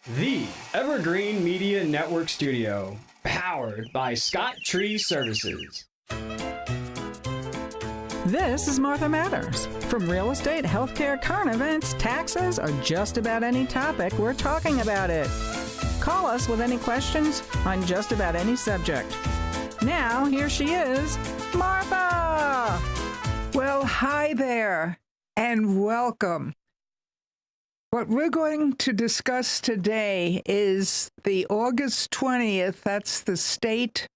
The Evergreen Media Network Studio, powered by Scott Tree Services. This is Martha Matters. From real estate, healthcare, current events, taxes, or just about any topic, we're talking about it. Call us with any questions on just about any subject. Now, here she is, Martha! Well, hi there, and welcome. What we're going to discuss today is the August 20th, that's the state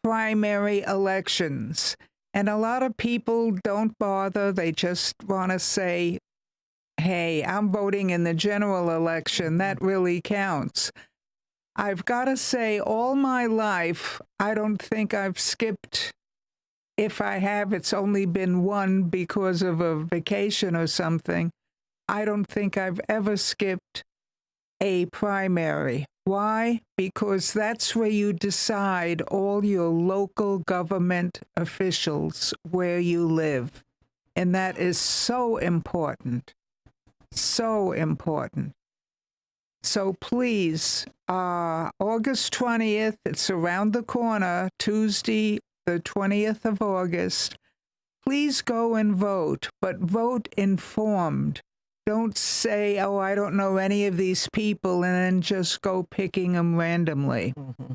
primary elections. And a lot of people don't bother. They just want to say, hey, I'm voting in the general election. That really counts. I've got to say, all my life, I don't think I've skipped. If I have, it's only been one because of a vacation or something. I don't think I've ever skipped a primary. Why? Because that's where you decide all your local government officials where you live. And that is so important. So important. So please, August 20th, it's around the corner, Tuesday, the 20th of August. Please go and vote, but vote informed. Don't say, oh, I don't know any of these people, and then just go picking them randomly. Mm-hmm.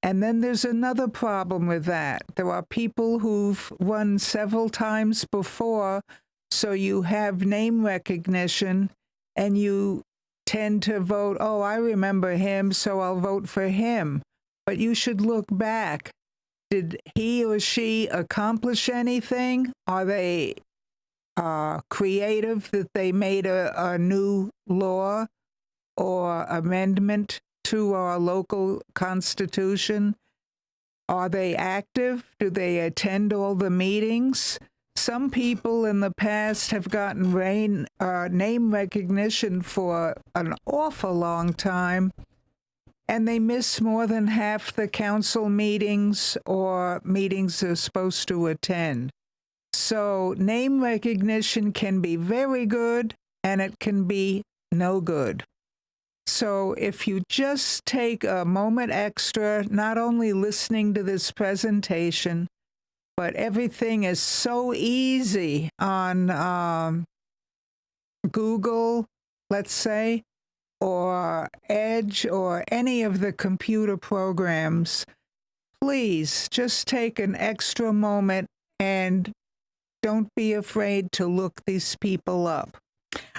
And then there's another problem with that. There are people who've won several times before, so you have name recognition, and you tend to vote, oh, I remember him, so I'll vote for him. But you should look back. Did he or she accomplish anything? Are they creative that they made a new law or amendment to our local constitution? Are they active? Do they attend all the meetings? Some people in the past have gotten name recognition for an awful long time, and they miss more than half the council meetings or meetings they're supposed to attend. So name recognition can be very good, and it can be no good. So if you just take a moment extra, not only listening to this presentation, but everything is so easy on Google, let's say, or Edge, or any of the computer programs, please just take an extra moment and don't be afraid to look these people up.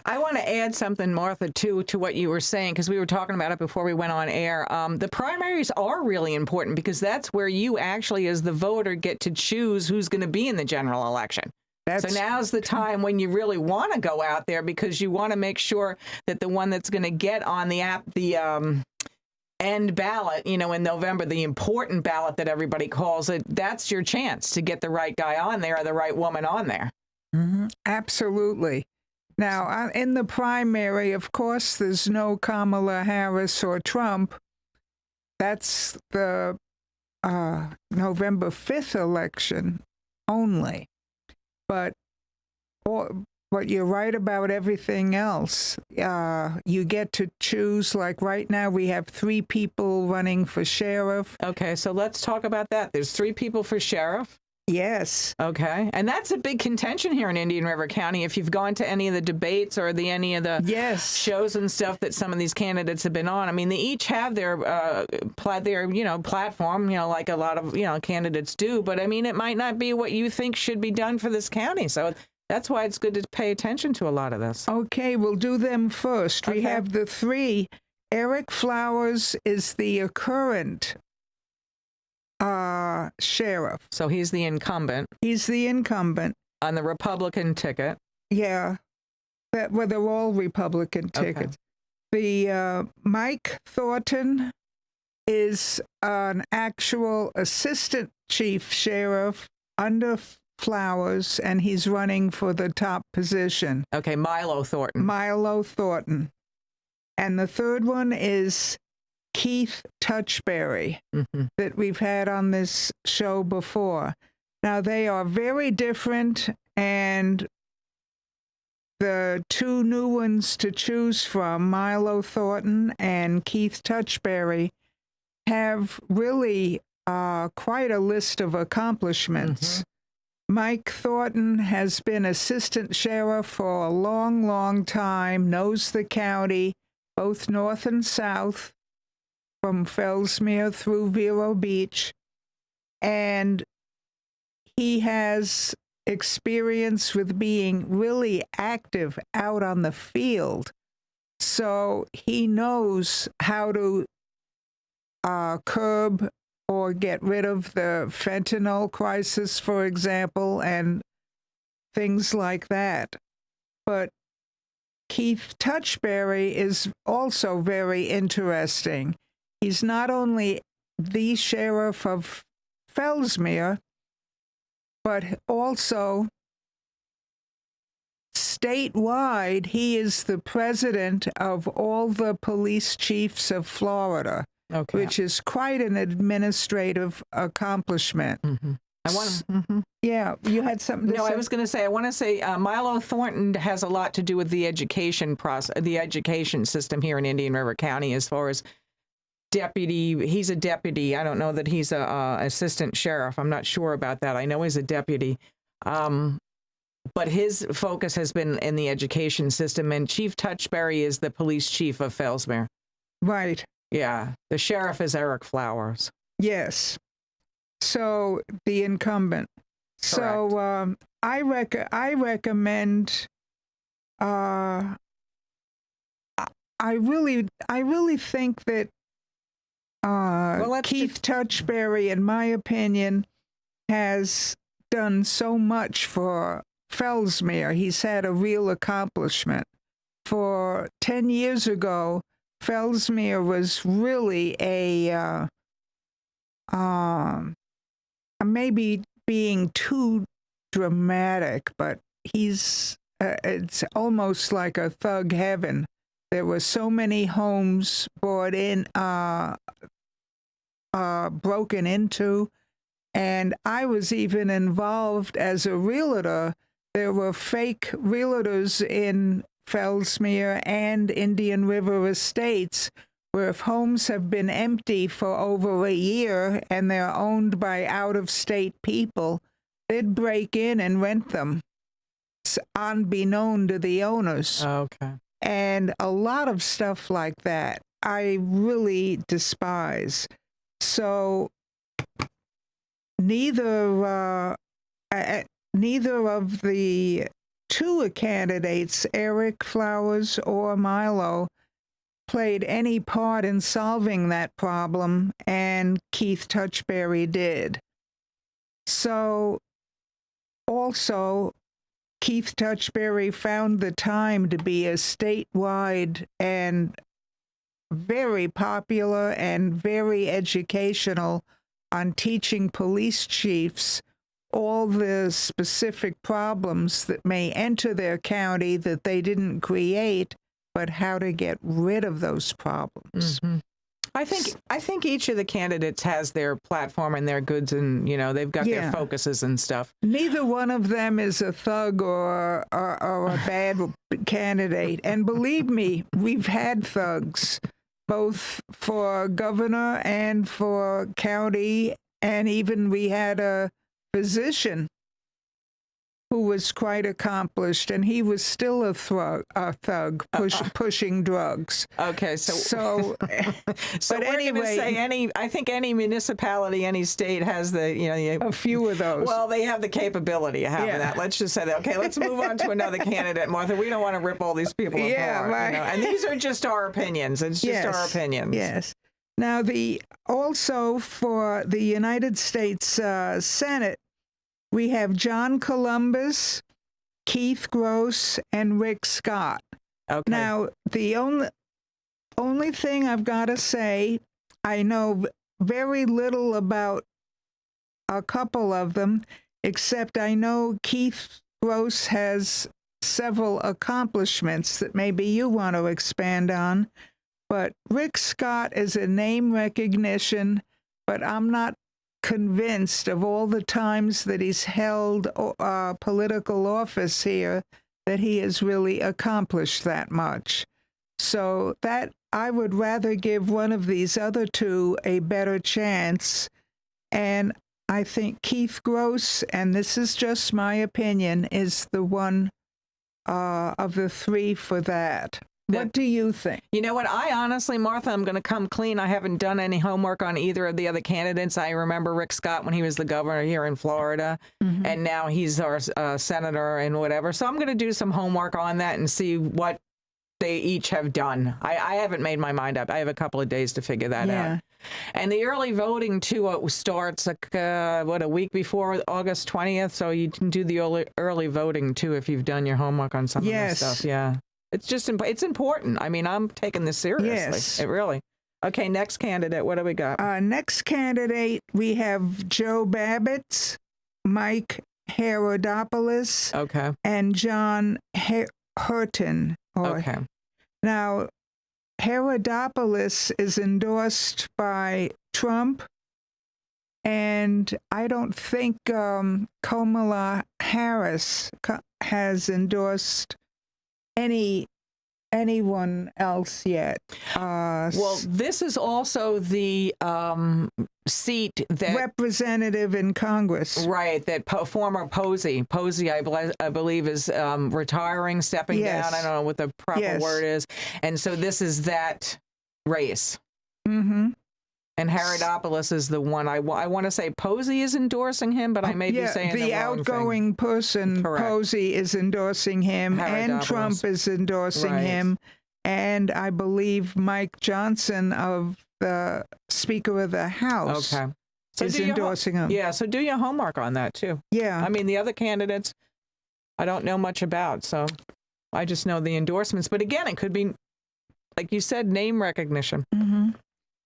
I want to add something, Martha, too, to what you were saying, because we were talking about it before we went on air. The primaries are really important because that's where you actually, as the voter, get to choose who's going to be in the general election. So now's the time when you really want to go out there because you want to make sure that the one that's going to get on the end ballot, in November, the important ballot that everybody calls it, that's your chance to get the right guy on there or the right woman on there. Mm-hmm. Absolutely. Now, in the primary, of course, there's no Kamala Harris or Trump. That's the November 5th election only. But you're right about everything else. You get to choose, like right now we have 3 people running for sheriff. Okay, so let's talk about that. There's 3 people for sheriff? Yes. Okay, and that's a big contention here in Indian River County. If you've gone to any of the debates or any of the shows and stuff that some of these candidates have been on, I mean, they each have their platform, like a lot of candidates do. But I mean, it might not be what you think should be done for this county. So that's why it's good to pay attention to a lot of this. Okay, we'll do them first. Okay. We have the 3. Eric Flowers is the current sheriff. So he's the incumbent. He's the incumbent. On the Republican ticket. Yeah. Well, they're all Republican tickets. Okay. The Mike Thornton is an actual assistant chief sheriff under Flowers, and he's running for the top position. Okay, Milo Thornton. And the third one is Keith Touchberry, that we've had on this show before. Now, they are very different, and the two new ones to choose from, Milo Thornton and Keith Touchberry, have really quite a list of accomplishments. Mike Thornton has been assistant sheriff for a long, long time, knows the county, both north and south, from Fellsmere through Vero Beach, and he has experience with being really active out on the field. So he knows how to curb or get rid of the fentanyl crisis, for example, and things like that. But Keith Touchberry is also very interesting. He's not only the sheriff of Fellsmere, but also statewide, he is the president of all the police chiefs of Florida, which is quite an administrative accomplishment. I want Yeah, you had something to say? I was going to say, I want to say Milo Thornton has a lot to do with the education process, the education system here in Indian River County as far as deputy. He's a deputy. I don't know that he's a assistant sheriff. I'm not sure about that. I know he's a deputy. But his focus has been in the education system, and Chief Touchberry is the police chief of Fellsmere. Right. Yeah. The sheriff is Eric Flowers. Yes. So the incumbent. Correct. So I recommend. I really think that Keith Touchberry, in my opinion, has done so much for Fellsmere. He's had a real accomplishment. For 10 years ago, Fellsmere was really a maybe being too dramatic, but it's almost like a thug heaven. There were so many homes brought in, broken into, and I was even involved as a realtor. There were fake realtors in Fellsmere and Indian River Estates where if homes have been empty for over a year and they're owned by out-of-state people, they'd break in and rent them unbeknown to the owners. Okay. And a lot of stuff like that I really despise. So neither of the two candidates, Eric Flowers or Milo, played any part in solving that problem, and Keith Touchberry did. So also, Keith Touchberry found the time to be a statewide and very popular and very educational on teaching police chiefs all the specific problems that may enter their county that they didn't create, but how to get rid of those problems. Mm-hmm. I think each of the candidates has their platform and their goods, and they've got their focuses and stuff. Neither one of them is a thug or a bad candidate. And believe me, we've had thugs, both for governor and for county, and even we had a physician who was quite accomplished, and he was still a thug pushing drugs. Okay, so but anyway, I think any municipality, any state has a few of those. Well, they have the capability of having that. Let's just say that. Okay, let's move on to another candidate, Martha. We don't want to rip all these people apart. Right. And these are just our opinions. It's just our opinions. Yes. Now, also for the United States Senate, we have John Columbus, Keith Gross, and Rick Scott. Okay. Now, the only thing I've got to say, I know very little about a couple of them, except I know Keith Gross has several accomplishments that maybe you want to expand on. But Rick Scott is a name recognition, but I'm not convinced of all the times that he's held political office here that he has really accomplished that much. So that I would rather give one of these other two a better chance. And I think Keith Gross, and this is just my opinion, is the one of the three for that. What do you think? You know what? I honestly, Martha, I'm going to come clean. I haven't done any homework on either of the other candidates. I remember Rick Scott when he was the governor here in Florida, and now he's our senator and whatever. So I'm going to do some homework on that and see what they each have done. I haven't made my mind up. I have a couple of days to figure that out. And the early voting, too, starts like, a week before August 20th. So you can do the early voting, too, if you've done your homework on some of this stuff. Yeah. It's just, it's important. I mean, I'm taking this seriously. Yes. It really. Okay, next candidate. What do we got? Next candidate, we have Joe Babbitt, Mike Herodopoulos, and John Hurton. Okay. Now, Herodopoulos is endorsed by Trump, and I don't think Kamala Harris has endorsed anyone else yet. Well, this is also the seat that representative in Congress, right? That former Posey, I believe, is retiring, stepping down. I don't know what the proper word is, and so this is that race. And Herodopoulos is the one I want to say Posey is endorsing him, but I may be saying the wrong outgoing thing. person. Correct. Posey is endorsing him, and Trump is endorsing him, and I believe Mike Johnson of the Speaker of the House is endorsing him. Yeah, so do your homework on that too. Yeah, I mean the other candidates, I don't know much about, so I just know the endorsements. But again, it could be, like you said, name recognition.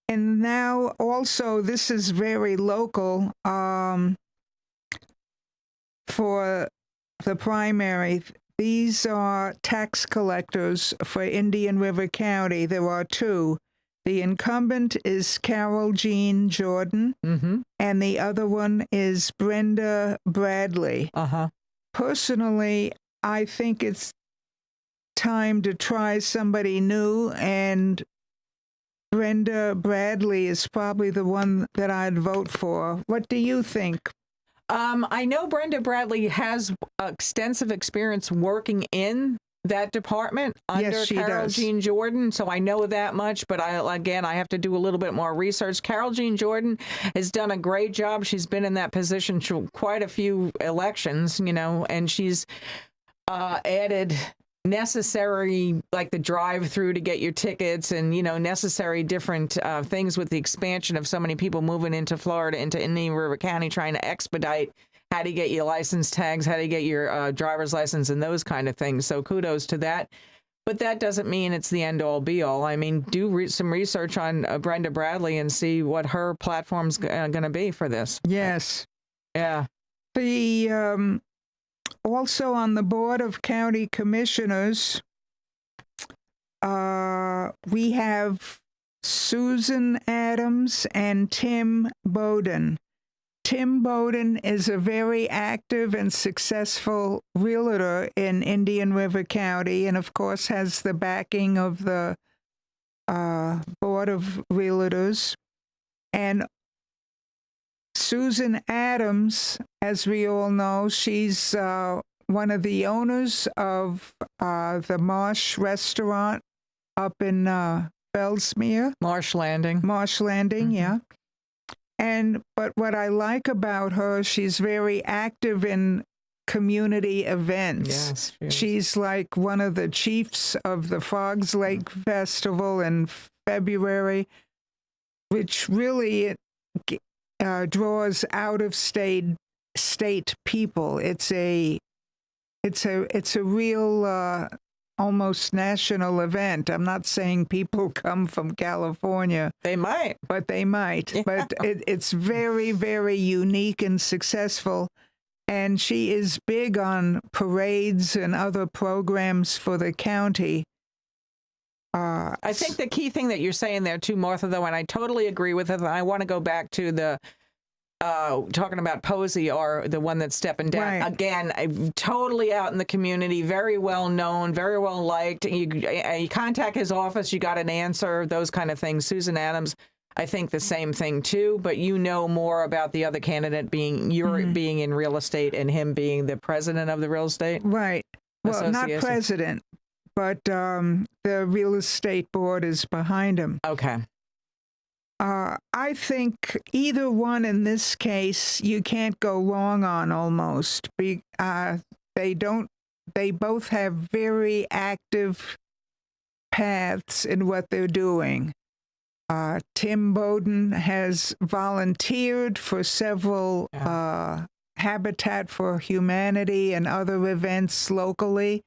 And now also, this is very local for the primary. These are tax collectors for Indian River County. There are two. The incumbent is Carol Jean Jordan, and the other one is Brenda Bradley. Personally, I think it's time to try somebody new, and Brenda Bradley is probably the one that I'd vote for. What do you think? I know Brenda Bradley has extensive experience working in that department under Carol Jean Jordan, so I know that much, but I have to do a little bit more research. Carol Jean Jordan has done a great job. She's been in that position for quite a few elections, and she's added necessary, like the drive-through to get your tickets, and necessary different things with the expansion of so many people moving into Florida, into Indian River County, trying to expedite how to get your license tags, how to get your driver's license, and those kind of things. So kudos to that. But that doesn't mean it's the end-all, be-all. I mean, do some research on Brenda Bradley and see what her platform's going to be for this. Yes. Yeah. The also on the Board of County Commissioners, we have Susan Adams and Tim Bowden. Tim Bowden is a very active and successful realtor in Indian River County, and of course has the backing of the Board of Realtors. And Susan Adams, as we all know, she's one of the owners of the Marsh Restaurant up in Bellsmere. Marsh Landing, yeah. But what I like about her, she's very active in community events. Yes, she's like one of the chiefs of the Frogs Lake Festival in February, which really draws out of state people. It's a real almost national event. I'm not saying people come from California. They might. But they might. Yeah. But it's very, very unique and successful. And she is big on parades and other programs for the county. I think the key thing that you're saying there too, Martha, though, and I totally agree with it, and I want to go back to the talking about Posey are the one that's stepping down. Right. Again, totally out in the community, very well known, very well liked. You contact his office, you got an answer, those kind of things. Susan Adams, I think the same thing too, but you know more about the other candidate being being in real estate and him being the president of the real estate. Right. Well, not Association. president, but the real estate board is behind him. Okay. I think either one in this case you can't go wrong on almost. They both have very active paths in what they're doing. Tim Bowden has volunteered for several Habitat for Humanity and other events locally.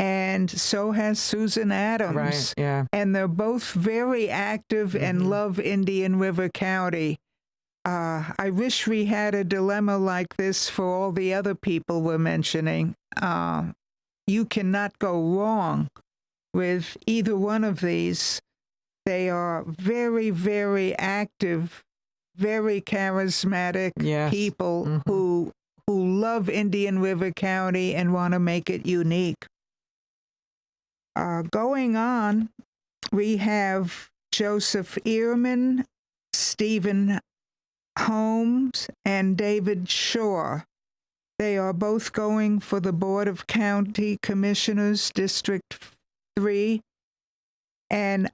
And so has Susan Adams. Right, yeah. And they're both very active and love Indian River County. I wish we had a dilemma like this for all the other people we're mentioning. You cannot go wrong with either one of these. They are very, very active, very charismatic people who love Indian River County and want to make it unique. Going on, we have Joseph Ehrman, Stephen Holmes, and David Shore. They are both going for the Board of County Commissioners, District 3. And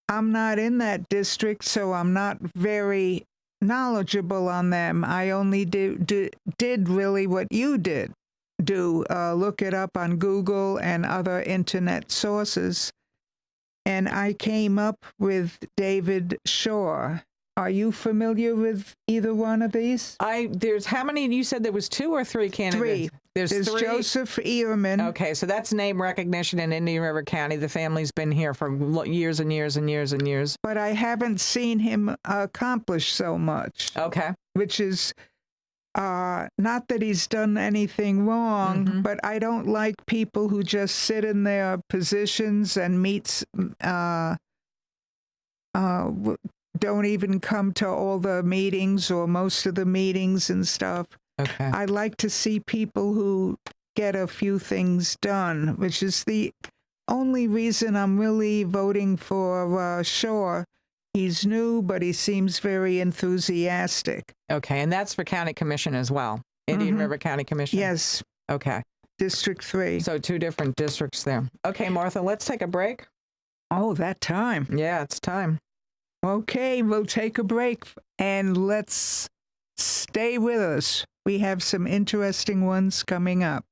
I'm not in that district, so I'm not very knowledgeable on them. I only did really what you did. Look it up on Google and other internet sources. And I came up with David Shore. Are you familiar with either one of these? There's how many? You said there was 2 or 3 candidates? 3. There's 3. Joseph Ehrman. Okay, so that's name recognition in Indian River County. The family's been here for years and years and years and years. But I haven't seen him accomplish so much. Okay. Which is not that he's done anything wrong, but I don't like people who just sit in their positions and don't even come to all the meetings or most of the meetings and stuff. Okay. I like to see people who get a few things done, which is the only reason I'm really voting for Shore. He's new, but he seems very enthusiastic. Okay, and that's for County Commission as well. Indian River County Commission? Yes. Okay. District 3. So 2 different districts there. Okay, Martha, let's take a break. Oh, that time. Yeah, it's time. Okay, we'll take a break and let's stay with us. We have some interesting ones coming up.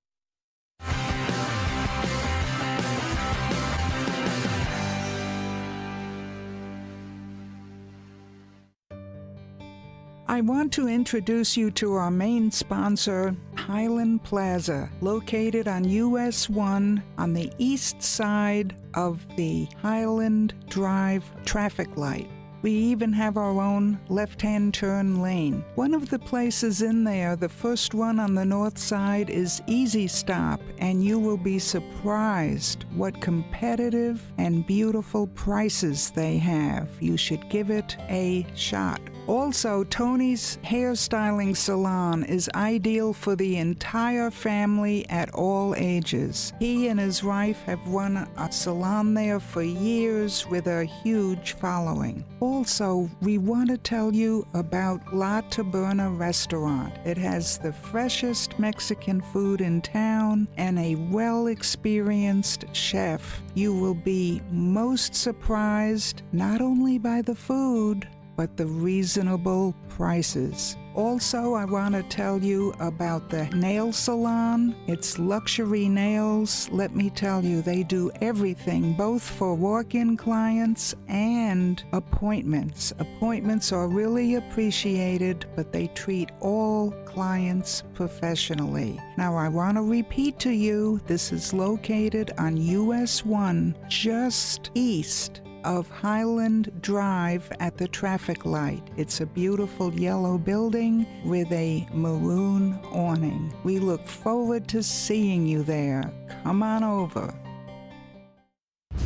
I want to introduce you to our main sponsor, Highland Plaza, located on US 1 on the east side of the Highland Drive traffic light. We even have our own left-hand turn lane. One of the places in there, the first one on the north side, is Easy Stop, and you will be surprised what competitive and beautiful prices they have. You should give it a shot. Also, Tony's Hairstyling Salon is ideal for the entire family at all ages. He and his wife have run a salon there for years with a huge following. Also, we want to tell you about La Taberna Restaurant. It has the freshest Mexican food in town and a well-experienced chef. You will be most surprised not only by the food, but the reasonable prices. Also, I want to tell you about the nail salon. It's Luxury Nails. Let me tell you, they do everything, both for walk-in clients and appointments. Appointments are really appreciated, but they treat all clients professionally. Now, I want to repeat to you, this is located on US 1, just east of Highland Drive at the traffic light. It's a beautiful yellow building with a maroon awning. We look forward to seeing you there. Come on over.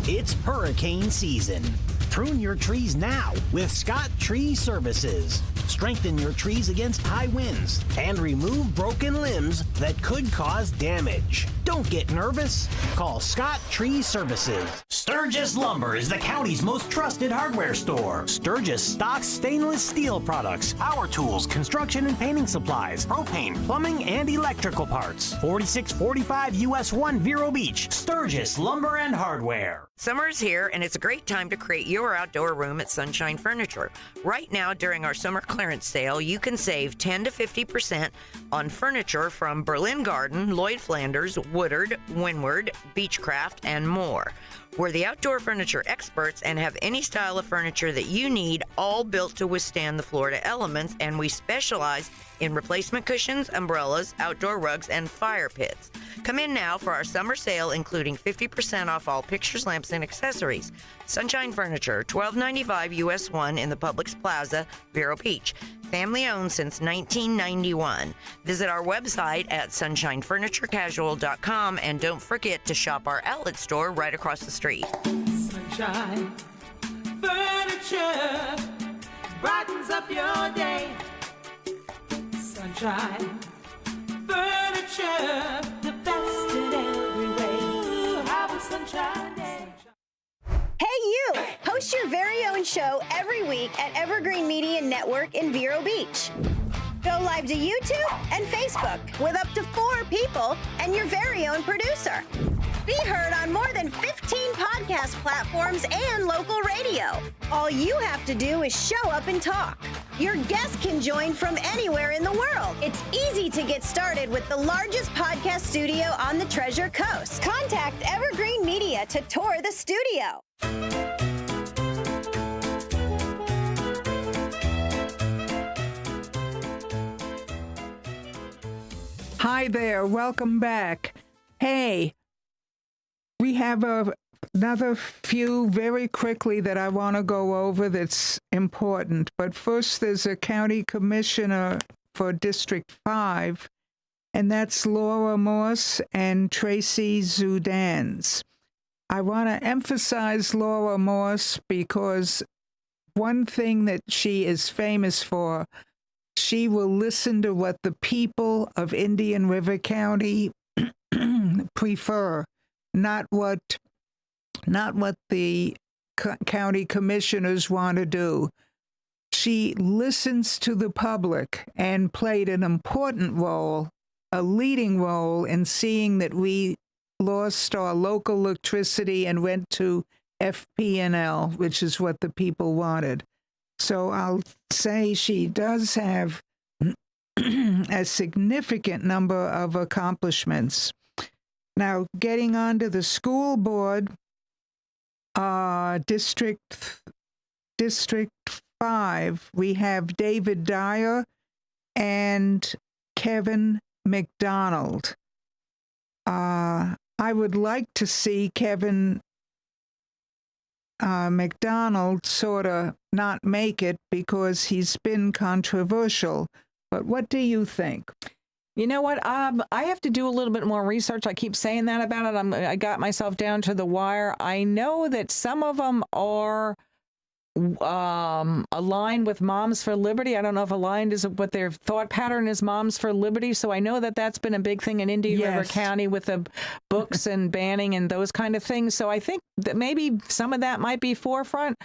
It's hurricane season. Prune your trees now with Scott Tree Services. Strengthen your trees against high winds and remove broken limbs that could cause damage. Don't get nervous. Call Scott Tree Services. Sturgis Lumber is the county's most trusted hardware store. Sturgis stocks stainless steel products, power tools, construction and painting supplies, propane, plumbing, and electrical parts. 4645 US 1 Vero Beach. Sturgis Lumber and Hardware. Summer's here, and it's a great time to create your outdoor room at Sunshine Furniture. Right now, during our summer clearance sale, you can save 10 to 50% on furniture from Berlin Garden, Lloyd Flanders, Woodard, Windward, Beechcraft, and more. We're the outdoor furniture experts and have any style of furniture that you need, all built to withstand the Florida elements, and we specialize in replacement cushions, umbrellas, outdoor rugs, and fire pits. Come in now for our summer sale, including 50% off all pictures, lamps, and accessories. Sunshine Furniture, $12.95 US 1 in the Publix Plaza, Vero Beach. Family owned since 1991. Visit our website at sunshinefurniturecasual.com and don't forget to shop our outlet store right across the street. Sunshine Furniture brightens up your day. Sunshine Furniture, the best in every way. Have a sunshine day. Hey, you! Host your very own show every week at Evergreen Media Network in Vero Beach. Go live to YouTube and Facebook with up to 4 people and your very own producer. Be heard on more than 15 podcast platforms and local radio. All you have to do is show up and talk. Your guests can join from anywhere in the world. It's easy to get started with the largest podcast studio on the Treasure Coast. Contact Evergreen Media to tour the studio. Hi there, welcome back. Hey, we have another few very quickly that I want to go over that's important. But first, there's a county commissioner for District 5, and that's Laura Morse and Tracy Zudans. I want to emphasize Laura Morse because one thing that she is famous for, she will listen to what the people of Indian River County prefer, not what the county commissioners want to do. She listens to the public and played an important role, a leading role in seeing that we lost our local electricity and went to FP&L, which is what the people wanted. So I'll say she does have a significant number of accomplishments. Now, getting on to the school board, District 5, we have David Dyer and Kevin McDonald. I would like to see Kevin McDonald sort of not make it because he's been controversial. But what do you think? You know what? I have to do a little bit more research. I keep saying that about it. I got myself down to the wire. I know that some of them are aligned with Moms for Liberty. I don't know if aligned is what their thought pattern is, Moms for Liberty. So I know that that's been a big thing in Indian River County with the books and banning and those kind of things. So I think that maybe some of that might be forefront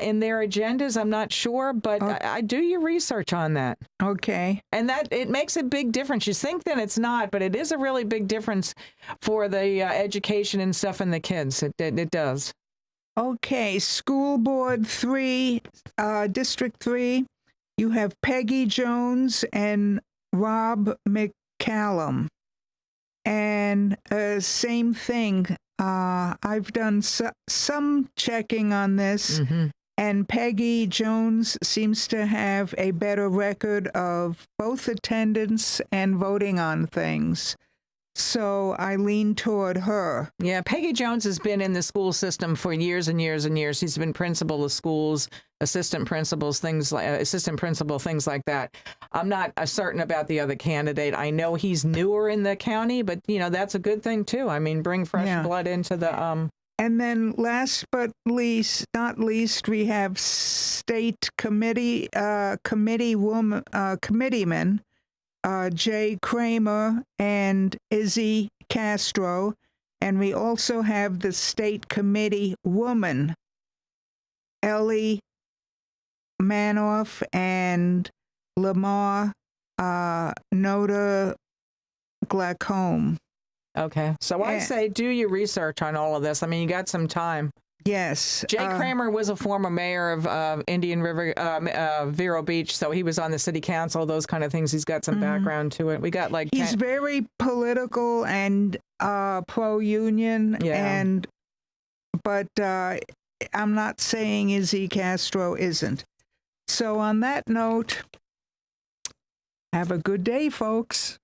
in their agendas. I'm not sure, but I do your research on that. Okay. And that it makes a big difference. You think that it's not, but it is a really big difference for the education and stuff in the kids. It does. Okay, School Board 3, District 3, you have Peggy Jones and Rob McCallum. And same thing, I've done some checking on this, and Peggy Jones seems to have a better record of both attendance and voting on things. So I lean toward her. Yeah, Peggy Jones has been in the school system for years and years and years. She's been principal of schools, assistant principal, things like that. I'm not certain about the other candidate. I know he's newer in the county, but you know that's a good thing too. I mean, bring fresh blood into the And then last but not least, we have state committeeman Jay Kramer and Izzy Castro. And we also have the state committee woman, Ellie Manoff and Lamar Noda Glaucome. Okay. So I say do your research on all of this. I mean, you got some time. Yes. Jay Kramer was a former mayor of Indian River, Vero Beach, so he was on the city council, those kind of things. He's got some background to it. We got like... He's very political and pro-union, Yeah. but I'm not saying Izzy Castro isn't. So on that note, have a good day, folks.